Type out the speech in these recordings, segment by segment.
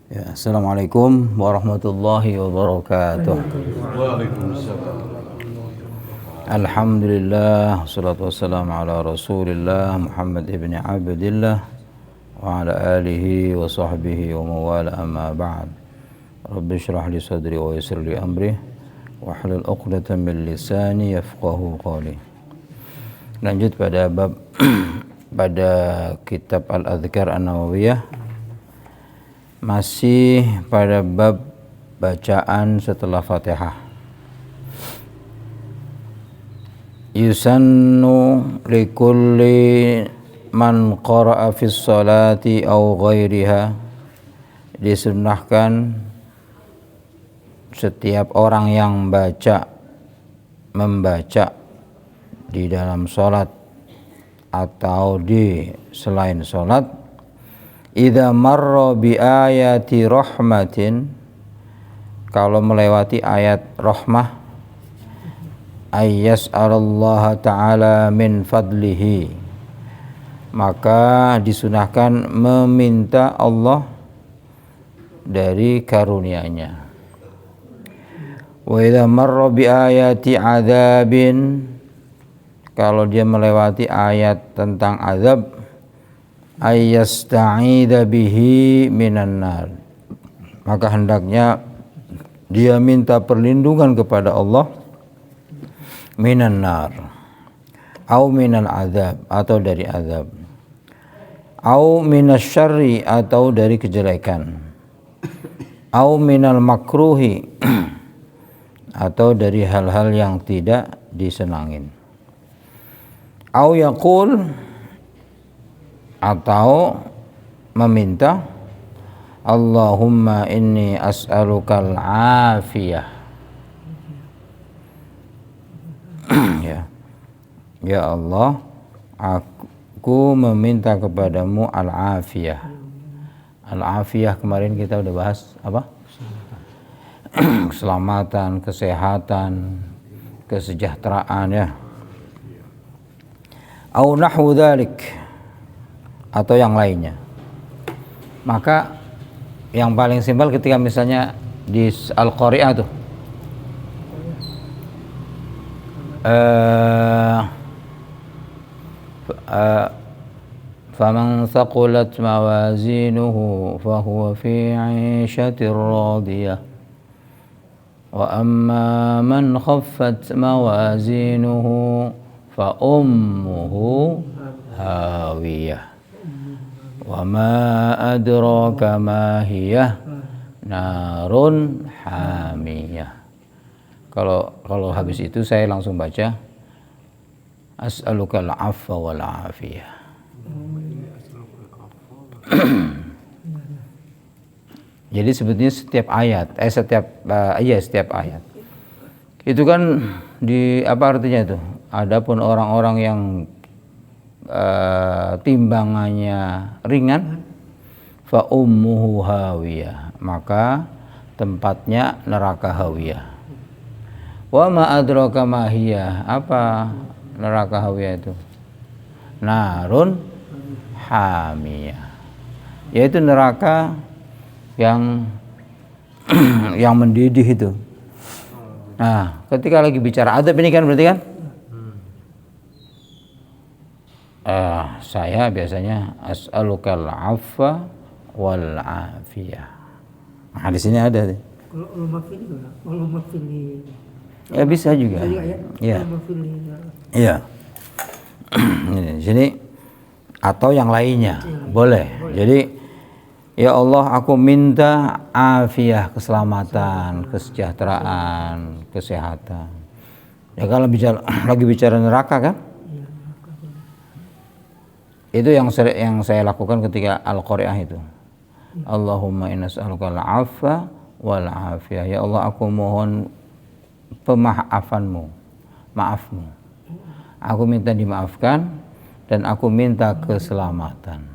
Ya, Assalamualaikum warahmatullahi wabarakatuh. Waalaikumsalam. Alhamdulillah, wassalatu wassalamu ala rasulillah Muhammad ibn Abdillah wa ala alihi wa sahbihi wa mawala amma ba'd. Rabbi syrah li sadri wa yassir li amri wa hlul 'uqdatam min lisani yafqahu qawli. Lanjut pada bab pada kitab Al-Adhkar An-Nawawiyah, masih pada bab bacaan setelah Fatihah. Yusannu likulli man qara'a fis salati aw ghairiha, disunnahkan setiap orang yang membaca di dalam salat atau di selain salat, idza marra bi ayati rahmatin, kalau melewati ayat rahmah, ayyas'alallaha ta'ala min fadlihi, maka disunahkan meminta Allah dari karunia-Nya. Wa idza marra bi ayati adzabin, kalau dia melewati ayat tentang azab, ayyasta'idha bihi minan nar, maka hendaknya dia minta perlindungan kepada Allah minan nar, au minal azab, atau dari azab, au minasyarri, atau dari kejelekan, au minal makruhi, atau dari hal-hal yang tidak disenangin, au yaqul, atau meminta Allahumma inni as'alukal afiyah, ya Allah, aku meminta kepadamu al-afiyah. Al-afiyah kemarin kita udah bahas apa? Keselamatan, kesehatan, kesejahteraan, ya. Au nahwu dzalik, atau yang lainnya. Maka yang paling simpel ketika misalnya di Al-Qari'ah tuh faman thaqulat mawazinuhu fahuwa fi 'ishatir radiyah wa amma man khaffat mawazinuhu fa ummuhu hawiyah wa ma adraka ma hiya narun hamiyah. Kalau habis itu saya langsung baca as'alukal afwa wal afiyah. Jadi sebetulnya setiap ayat setiap ayat itu kan di apa artinya itu? Adapun orang-orang yang timbangannya ringan, fa ummuhu hawiyah, maka tempatnya neraka hawiyah. Wa ma adraka ma hiya, apa neraka hawiyah itu? Narun hamiyah, yaitu neraka yang yang mendidih itu. Nah, ketika lagi bicara adab ini kan berarti kan saya biasanya as'alukal afwa wal afiyah. Nah, di sini ada. Ya bisa juga. Ya. Iya. Di sini atau yang lainnya boleh. Jadi ya Allah, aku minta afiyah, keselamatan, kesejahteraan, kesehatan. Ya kalau lagi bicara neraka kan? Itu yang saya lakukan ketika Al-Qari'ah itu. Allahumma inna as'alukal afwa wal afiyah. Ya Allah, aku mohon pemaafanmu, maafmu. Aku minta dimaafkan dan aku minta keselamatan.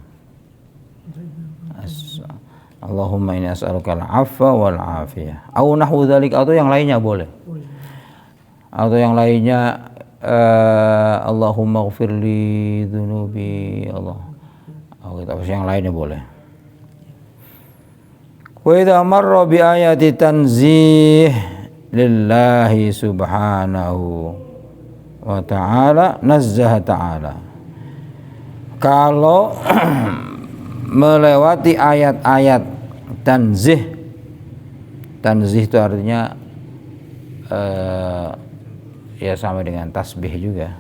Allahumma inni as'alukal afwa wal afiyah. Au nahwu dzalik, atau yang lainnya boleh. Atau yang lainnya Allahumma ighfirli dzunubi, Allah. Atau yang lainnya boleh. Wa idza marra bi ayati tanzih lillahi subhanahu wa ta'ala nazzaha ta'ala. Kalau melewati ayat-ayat tanzih itu artinya ya sama dengan tasbih juga.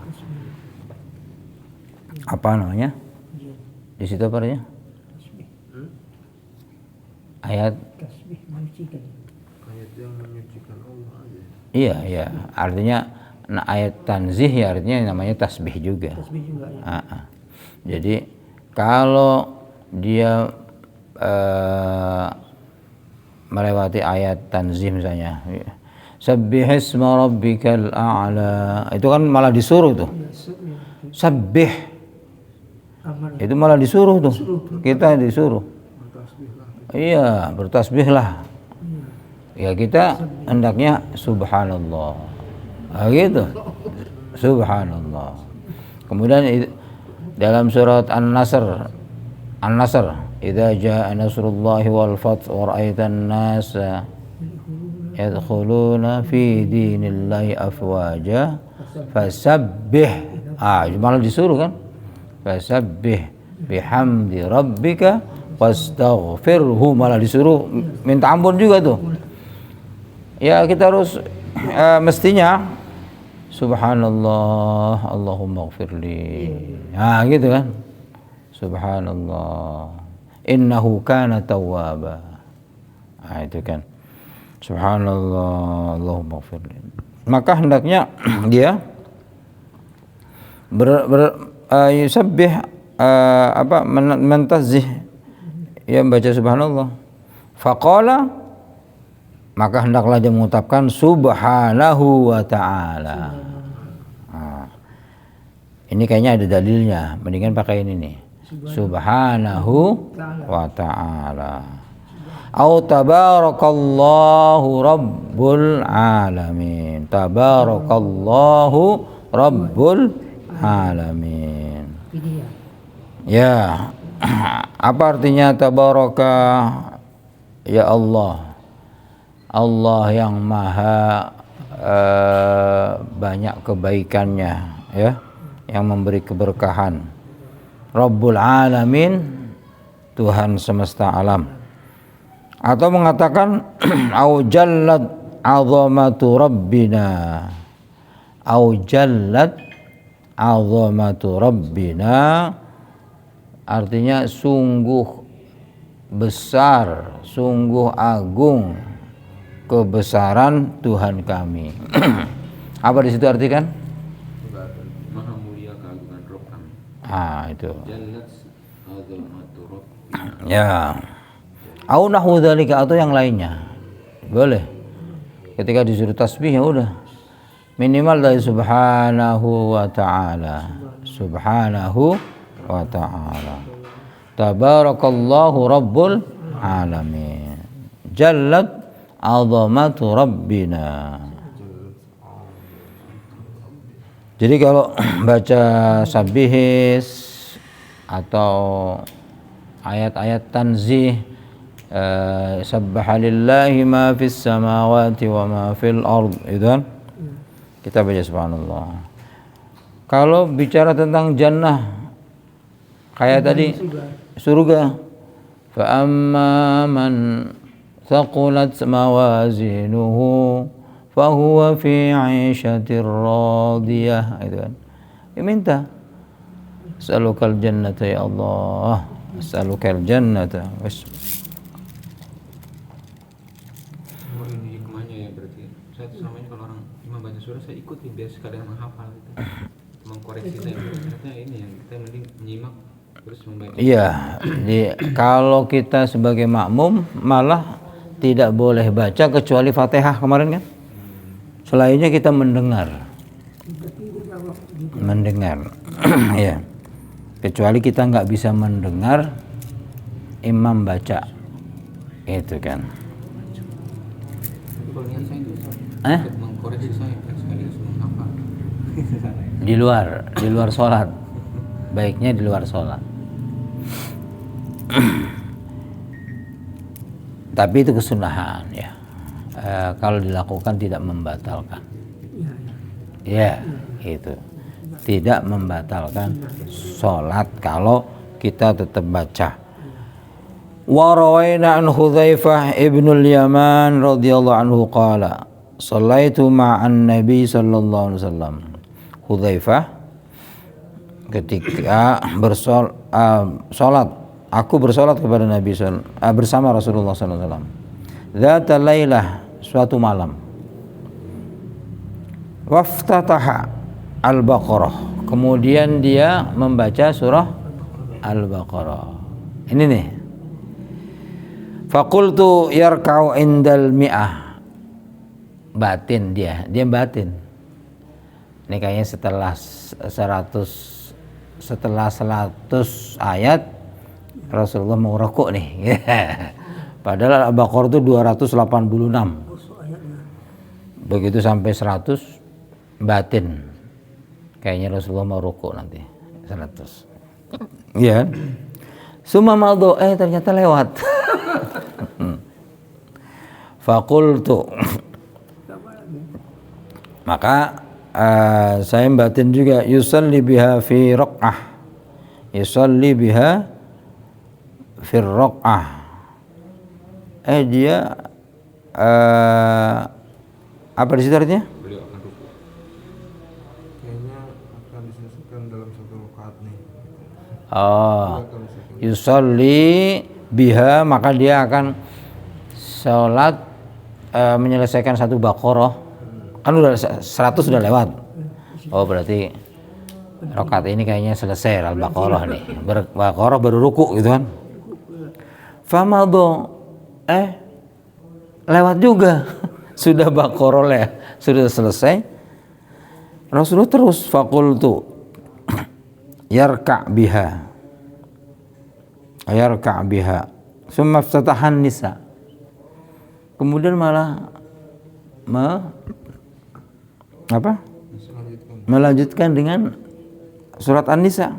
Apa namanya? Di situ apa artinya? Ayat tasbih menyucikan. Ayat yang menyucikan Allah aja. Iya, artinya ayat tanzih ya artinya namanya tasbih juga. Tasbih juga ya. Jadi kalau dia melewati ayat tanzih misalnya, Sabbihisma rabbikal a'la, itu kan malah disuruh tuh. Sabbih, itu malah disuruh tuh. Kita disuruh. Iya, bertasbihlah. Ya kita hendaknya subhanallah. Gitu. Subhanallah. Kemudian dalam surat An-Nasr, idza jaa nasrullahi wal fath wa ra'aitan nasa yadkhuluna fi dinillahi afwaja fasabbih. Malah disuruh kan? Fasabbih bihamdi rabbika wastaghfirhu, malah disuruh minta ampun juga tuh. Ya kita harus mestinya subhanallah Allahumma ighfirli. Gitu kan? Subhanallah innahu kana tawwaba. Itu kan. Subhanallah Allahumma ighfirli. Maka hendaknya dia yusabbih mentazih, ya baca subhanallah. Faqala, maka hendaklah dia mengucapkan subhanahu wa ta'ala. Ini kayaknya ada dalilnya, mendingan pakai ini nih. Subhanahu wa ta'ala. Au tabarakallahu rabbul alamin. Tabarakallahu rabbul alamin. Ya. Apa artinya tabaraka? Ya Allah. Allah yang maha banyak kebaikannya, ya, yang memberi keberkahan. Rabbul alamin, Tuhan semesta alam. Atau mengatakan au jallat azamatu rabbina. Au jallat azamatu rabbina artinya sungguh besar, sungguh agung kebesaran Tuhan kami. Apa di situ artikan? Maha mulia keagungan Rabb kami. Itu. Jallat azamatu rabbina. Ya. Au nahwu dzalika, atau yang lainnya. Boleh. Ketika disuruh tasbih ya udah. Minimal dari subhanahu wa ta'ala. Subhanahu wa ta'ala. Tabarakallahu rabbul alamin. Jallat azamatu rabbina. Jadi kalau baca sabihis atau ayat-ayat tanzih, sabbaha lillahi ma fis samawati wa ma fil ard, itu kan kita baca subhanallah. Kalau bicara tentang jannah kayak tadi surga, fa amma man thaqulat mawazinuhu fa huwa fi 'ishatir radiyah, itu kan. Ya minta, as'alukal jannata ya Allah, as'alukal jannata. Ini hikmahnya ya berarti. Saya selama ini kalau orang imam baca surah saya ikuti biar sekalian menghafal gitu. Mengkoreksi saya. Ternyata ini yang kita mending menyimak terus membaca. Iya, kalau kita sebagai makmum malah tidak boleh baca kecuali Fatihah kemarin kan. Selainnya kita mendengar. Ya. Kecuali kita nggak bisa mendengar imam baca, itu kan. Kalau niat saya itu mengkoreksi saya sekaligus menghafal. Di luar sholat, baiknya di luar sholat. Tapi itu kesunahan ya. Kalau dilakukan tidak membatalkan. Ya, itu tidak membatalkan sholat kalau kita tetap baca. Wa rawaina an Hudzaifah ibnul Yaman radhiyallahu anhu qala shallaitu ma'an nabi sallallahu alaihi wasallam. Hudzaifah ketika sholat, aku bersolat kepada Nabi bersama Rasulullah sallallahu alaihi wasallam. Dzata lailah, suatu malam. Waftataha Al-Baqarah. Kemudian dia membaca surah Al-Baqarah. Ini nih. Faqultu yarka'u indal mi'ah. Batin dia batin. Ini kayaknya setelah 100 ayat Rasulullah mau rukuk nih. Padahal Al-Baqarah itu 286. Begitu sampai 100 batin. Kayaknya Rasulullah mau rukuk nanti 100. Iya. Summa madho ternyata lewat. Faqultu. Maka saya batin juga yusalli biha fi raq'ah. Yusalli biha fi raq'ah. Dia apa di situ artinya? Beliau akan rukuk. Kayaknya akan diselesaikan dalam satu rakaat nih. Yusalli biha, maka dia akan sholat menyelesaikan satu Baqarah. Kan udah 100 sudah lewat. Oh berarti rakaat ini kayaknya selesai Al-Baqarah nih. Baqarah baru ruku gitu kan. Famadho lewat juga. Sudah Baqarah sudah selesai. Rasulullah terus faqultu yarka' biha. Summa iftatahan nisa. Kemudian malah melanjutkan dengan surat An-Nisa.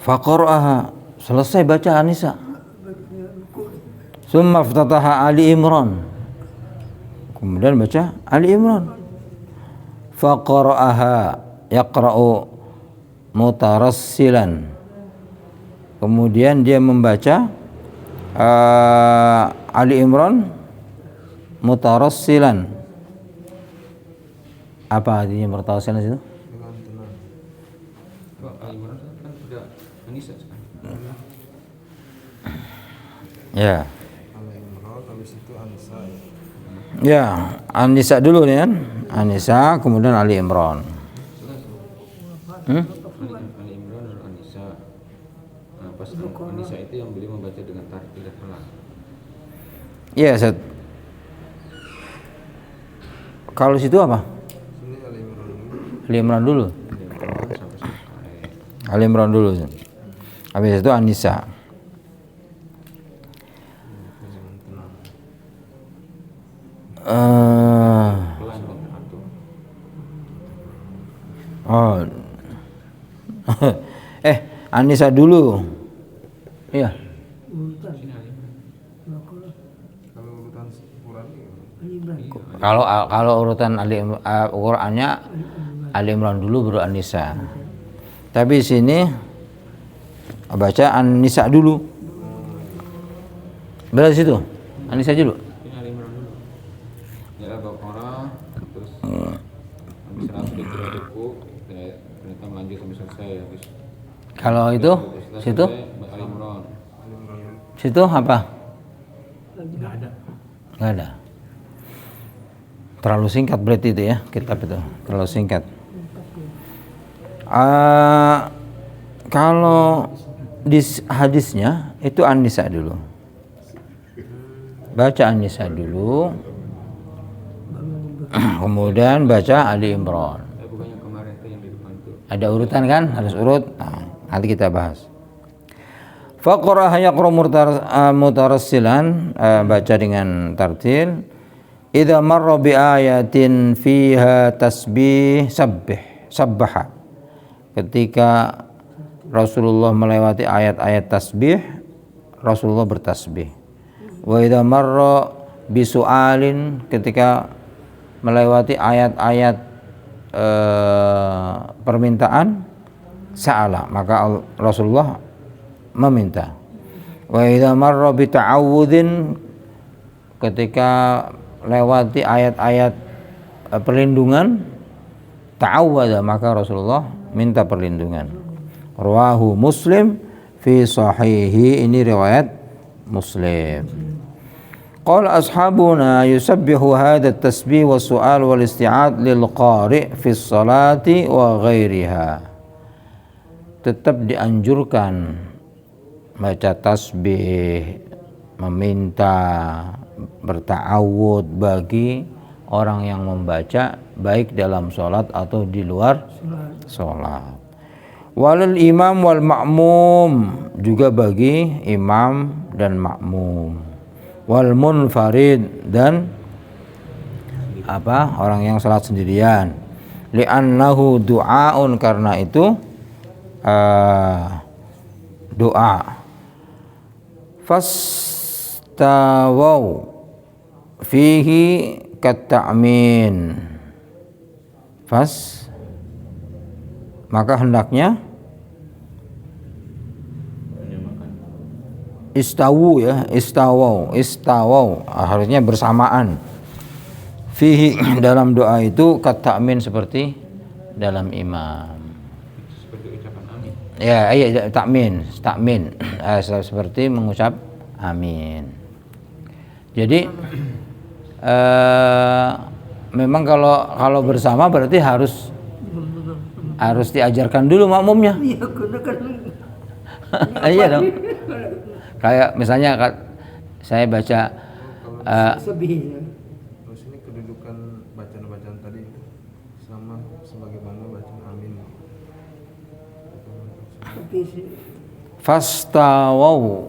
Faqara'aha, selesai baca An-Nisa. Summa iftataha Ali Imran. Kemudian baca Ali Imran. Faqara'aha yaqra'u mutarassilan. Kemudian dia membaca Ali Imran mutarassilan. Apa artinya mutarassilan di situ? Pak Ali Imran kan sudah An-Nisa sekarang. Ya. Ali Imran habis itu An-Nisa. Ya, An-Nisa dulu nih kan. An-Nisa kemudian Ali Imran. Ali Imran dan An-Nisa. Nah, pas An-Nisa itu yang beliau membaca dengan tartil dan pelan. Iya, kalau situ apa? Sini Ali Imran dulu. Ali Imran dulu. Sampai selesai. Ali Imran dulu. Habis itu An-Nisa. Pelan dan teratur. An-Nisa dulu. Iya. Sini Ali Imran. Kalau urutan Quran Kalau urutan Qurannya Ali Imran dulu baru An-Nisa. Tapi sini baca An-Nisa dulu. Berarti situ An-Nisa dulu. Ini Ali Imran dulu. Ya Al-Baqarah terus habis 100 dia kira ruku, ternyata melanjut sampai selesai habis. Kalau itu Setelah situ selesai, Ali Imran. situ apa? Nggak ada. Terlalu singkat berarti itu ya kitab itu, terlalu singkat. Kalau di hadisnya itu An-Nisa dulu. Baca An-Nisa dulu, kemudian baca Ali Imran. Bukannya kemarin itu yang di depan itu. Ada urutan kan, harus urut. Nah, nanti kita bahas. Faqra'ah yaqra mutarassilan, baca dengan tartil. Idza marra bi ayatin fiha tasbih sabbaha. Ketika Rasulullah melewati ayat-ayat tasbih, Rasulullah bertasbih. Wa idza marra bisu'alin, ketika melewati ayat-ayat permintaan, sa'ala, maka Rasulullah meminta. Wa idza marra bita'awudzin, ketika lewati ayat-ayat perlindungan, ta'awwadha, maka Rasulullah minta perlindungan. Rawahu Muslim fi sahihi, ini riwayat Muslim. Qala ashabuna yusabbihu hadha at-tasbih wa su'al wal isti'ad lil qari' fi sholati wa ghairiha. Tetap dianjurkan baca tasbih, meminta, berta'awud bagi orang yang membaca, baik dalam sholat atau di luar sholat. Walil imam wal ma'mum, juga bagi imam dan makmum. Wal munfarid, dan orang yang salat sendirian. Li'annahu du'aun, karena itu doa. Fastawau fihi katta'min. Maka hendaknya istawau, harusnya bersamaan. Fihi, dalam doa itu katta'min, seperti dalam imam. Seperti ucapan amin. Ya, iya, takmin, seperti mengucap amin. Jadi memang kalau bersama berarti harus diajarkan dulu makmumnya. Iya, karena kan Iya dong. Kayak misalnya saya baca sebihnya. Terus ini kedudukan bacaan-bacaan tadi itu sama sebagaimana bacaan amin. Tapi fastawau.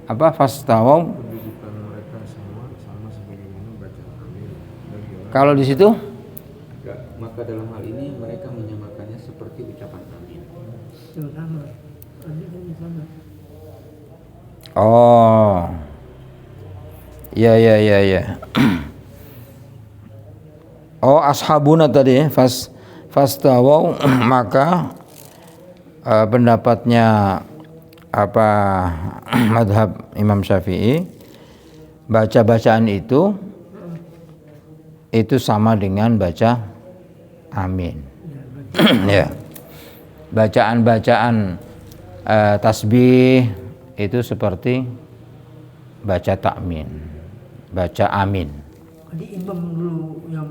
Fastawau? Kedudukan mereka semua sama sebagaimana bacaan amin bagi orang. Kalau di situ Maka dalam hal ini mereka menyamakannya seperti ucapan amin. sama. Ada yang sama. oh. Ya. Oh, ashabuna tadi, fastawau, maka pendapatnya madhab Imam Syafi'i, bacaan itu sama dengan baca amin. Ya. Bacaan tasbih itu seperti baca takmin, baca amin. Jadi imam dulu yang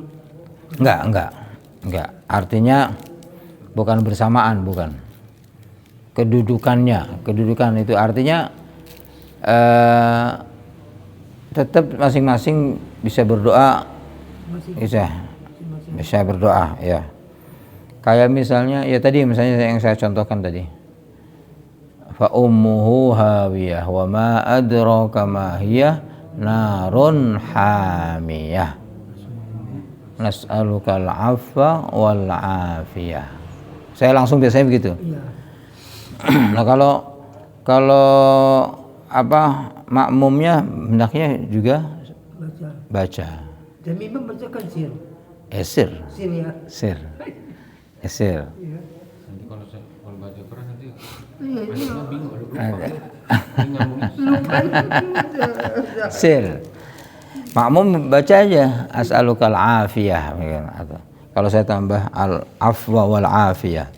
Enggak. Artinya bukan bersamaan, bukan. Kedudukan itu artinya tetap masing-masing bisa berdoa, bisa berdoa, ya. Kayak misalnya yang saya contohkan tadi. Fa ummuhu hawiyah wa ma adraka ma hiya narun hamiyah. Nas'alukal afwa wal afiyah. Saya langsung biasanya begitu. iya. Nah, kalau makmumnya hendaknya juga baca. Dan imam bacakan sir. Esir. Iya. Nanti kalau baca Quran nanti Iya, maksudnya bingung, lupa. Ada. Ini nyambungnya. Sir. Makmum baca aja as'alukal afiyah, atau kalau saya tambah al afwa wal afiyah.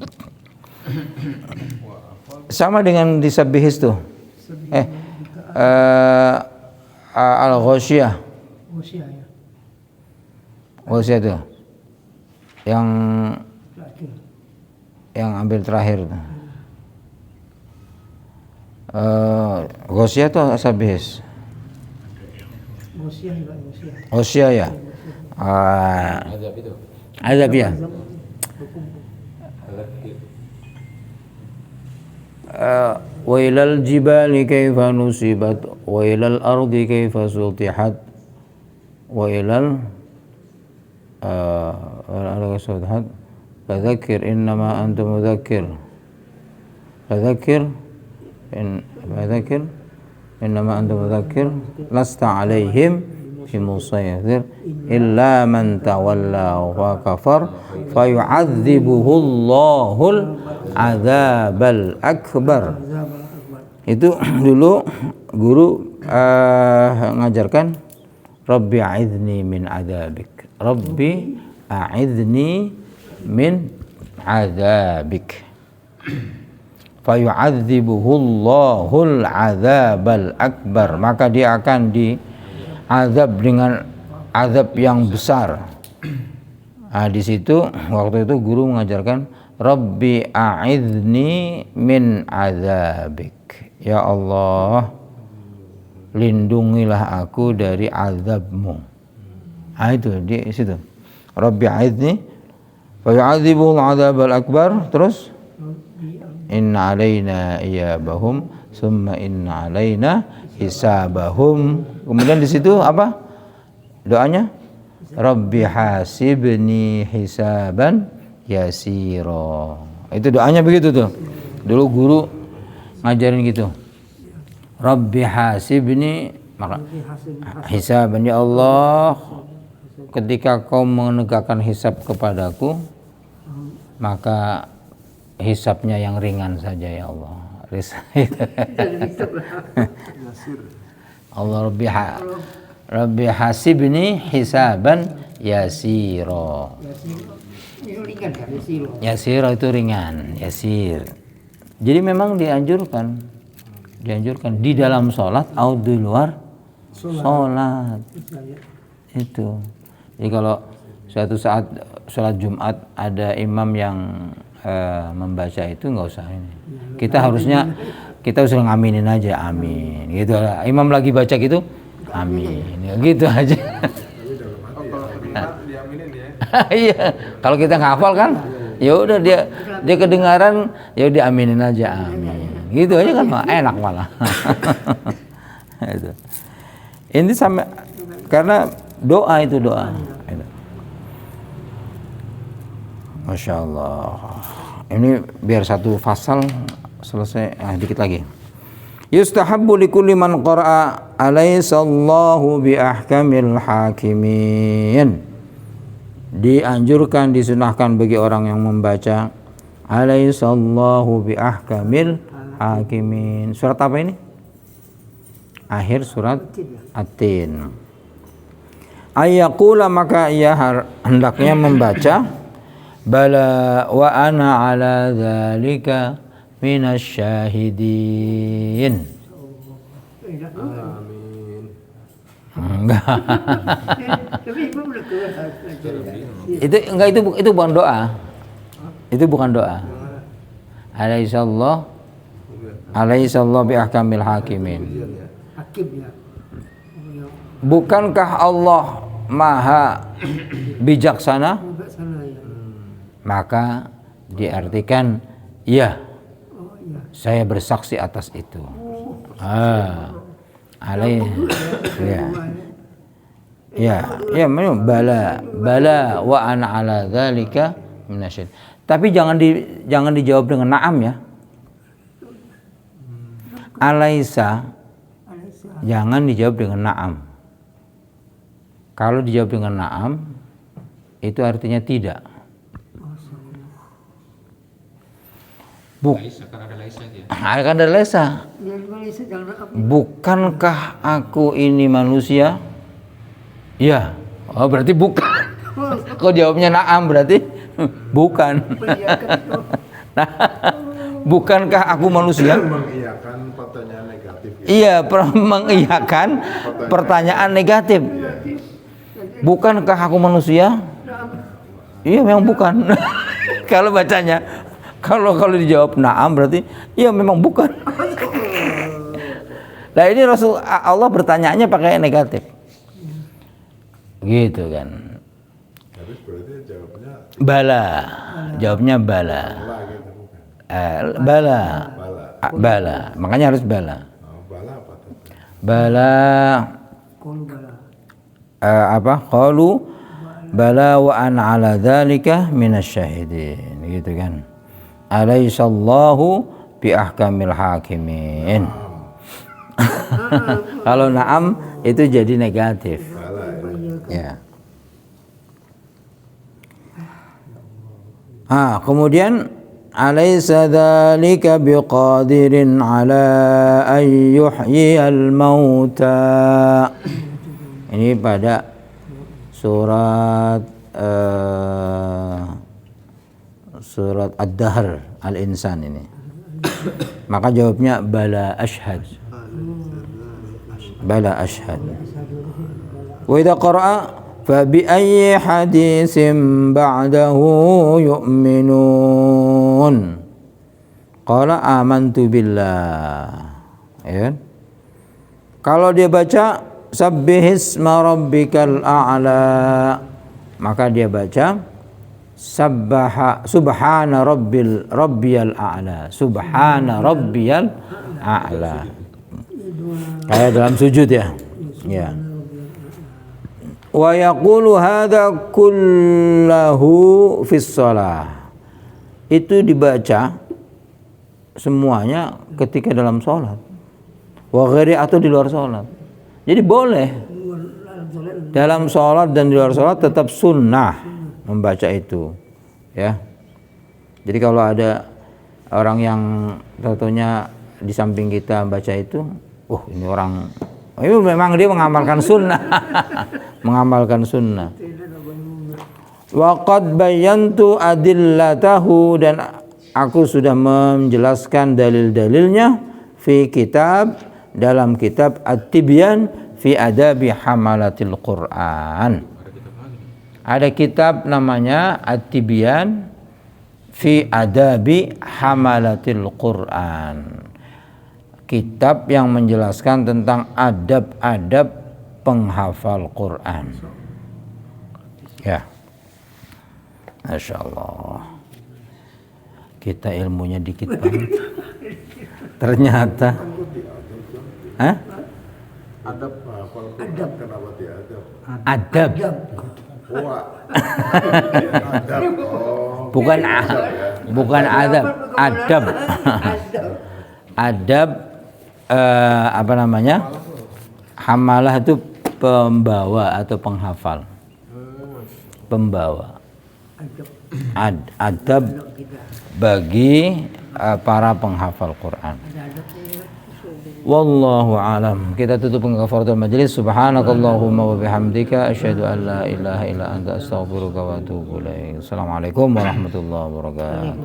Sama dengan disabbihis tuh. Al ghasyiyah. Usia ya. Ghasyiyah tuh. Terakhir. Yang ambil terakhir tuh. Ghasyiyah tuh sabbihis. Usia juga usia. Ghasyiyah ya. Azab itu. Azab ya. Wa ilal jibali kaifa nusibat wa ilal ardi kaifa sutihat wa ilal fadzakir innama anta mudzakir fadzakir fadzakir innama anta mudzakkir lasta 'alaihim bimusaytir illa man tawalla wa kafar fayu'adzibuhu Allahul 'adzabal akbar. Itu dulu guru ngajarkan Rabbi a'idzni min 'adzabik. Rabbi a'idzni min 'adzabik. Fayu'adzibuhu Allahul 'adzabal akbar. Maka dia akan diazab dengan azab yang besar. Nah, di situ waktu itu guru mengajarkan Rabbi a'idzni min 'adzabik. Ya Allah, lindungilah aku dari azabmu. Nah, itu di situ. Rabbi a'idzni fa yu'adzibuhu al-'adzabal akbar. Terus inna 'alaina iyabahum summa inna 'alaina hisabahum. Kemudian di situ apa? Doanya Rabbi hasibni hisaban yasira. Itu doanya begitu tuh. Dulu guru ngajarin gitu. Rabbi hasibni, maka hisaban, ya Allah, ketika kau menegakkan hisab kepadaku, maka hisabnya yang ringan saja ya Allah. Allah Rabbi hasibni hisaban yasira. Itu ringan kan? Yasira itu ringan, yasir. Jadi memang dianjurkan di dalam sholat atau di luar sholat. Itu. Jadi kalau suatu saat sholat Jumat ada imam yang membaca itu nggak usah ini. Kita harusnya ngaminin aja, amin. Gitu lah. Imam lagi baca gitu, amin. Ya, gitu aja. Iya. Kalau kita ngafal kan, ya udah dia kedengaran, ya udah aminin aja, amin. Gitu aja kan enak malah. Itu. Ini sama karena doa itu doa. Masya Allah. Ini biar satu fasal selesai. Dikit lagi. Yustahabbu likulli man qara'a alaysallahu bi ahkamil hakimin. Dianjurkan, disunahkan bagi orang yang membaca alaysallahu bi ahkamil hakimin. Surat apa ini? Akhir surat At-Tin. Ayyaqula, maka ia hendaknya membaca bala wa ana ala dzalika minasyahidin. Amin. Enggak. Tapi Ibu udah keluar. Itu bukan doa. Itu bukan doa. Alaihissallahu bi ahkamil hakimin. Hakim ya. Bukankah Allah maha bijaksana? Bijaksana ya. Maka diartikan ya, Oh iya. saya bersaksi atas itu. Ya, memang bala wa ana ala dzalika minasyid. Tapi jangan dijawab dengan na'am ya. Alaisa jangan dijawab dengan na'am. Kalau dijawab dengan na'am itu artinya tidak. Akan ada lesa. Bukankah aku ini manusia? Ya. Oh, berarti bukan. Kok jawabnya na'am berarti bukan. Nah, bukankah aku manusia? Mengiyakan pertanyaan negatif. Iya, mengiyakan pertanyaan negatif. Bukankah aku manusia? Iya, memang bukan. Kalau bacanya, kalau dijawab na'am berarti iya memang bukan. Nah, ini Allah bertanyaannya pakai negatif. Gitu kan. Tapi berarti jawabnya Bala. Jawabnya bala. gitu bukan. Bala. Bala. Makanya harus bala. Bala apa tuh? Bala. Qalu bala. Qalu bala wa ana ala dzalika minasyahidin. Gitu kan. Alaihissallahu bi ahkamil hakimin. Kalau na'am itu jadi negatif. Ya. Kemudian alaysa dzalika biqadirin ala an yuhyiyal mauta. Ini pada surat surat Ad-Dahr Al-Insan ini. Maka jawabnya bala ashhad. Bala ashhad. Wa idza qara'a fa bi ayyi haditsin ba'dahu yu'minun. Qala amantu billah. Ya. Kalau dia baca sabbihisma rabbikal a'la, maka dia baca subhana rabbiyal a'la, subhana rabbiyal a'la. Kayak dalam sujud ya. Ya. Wa yaqulu hadza kullahu fis shalah. Itu dibaca semuanya ketika dalam salat. Wa ghairi atau di luar salat. Jadi boleh dalam salat dan di luar salat tetap sunnah membaca itu, ya. Jadi kalau ada orang yang tentunya di samping kita baca itu, ini orang, itu memang dia mengamalkan sunnah, mengamalkan sunnah. Wa qad bayyantu adillatahu, dan aku sudah menjelaskan dalil-dalilnya fi kitab, dalam kitab At-Tibyan fi Adabi Hamalatil Quran. Ada kitab namanya At-Tibyan fi Adabi Hamalatil Quran. Kitab yang menjelaskan tentang adab-adab penghafal Quran. Ya. Masya Allah. Kita ilmunya dikit banget. Ternyata. Hah? Adab hafal Quran, kenapa diadab? Adab. Adab. Bukan adab, adab. Adab apa namanya? Hamalah itu pembawa atau penghafal. Pembawa. Adab bagi para penghafal Quran. Wallahu alam. Kita tutup kafaratul majlis. Subhanakallahumma wa bihamdika asyhadu an la ilaha illa anta astaghfiruka wa atubu ilaik. Assalamualaikum warahmatullahi wabarakatuh.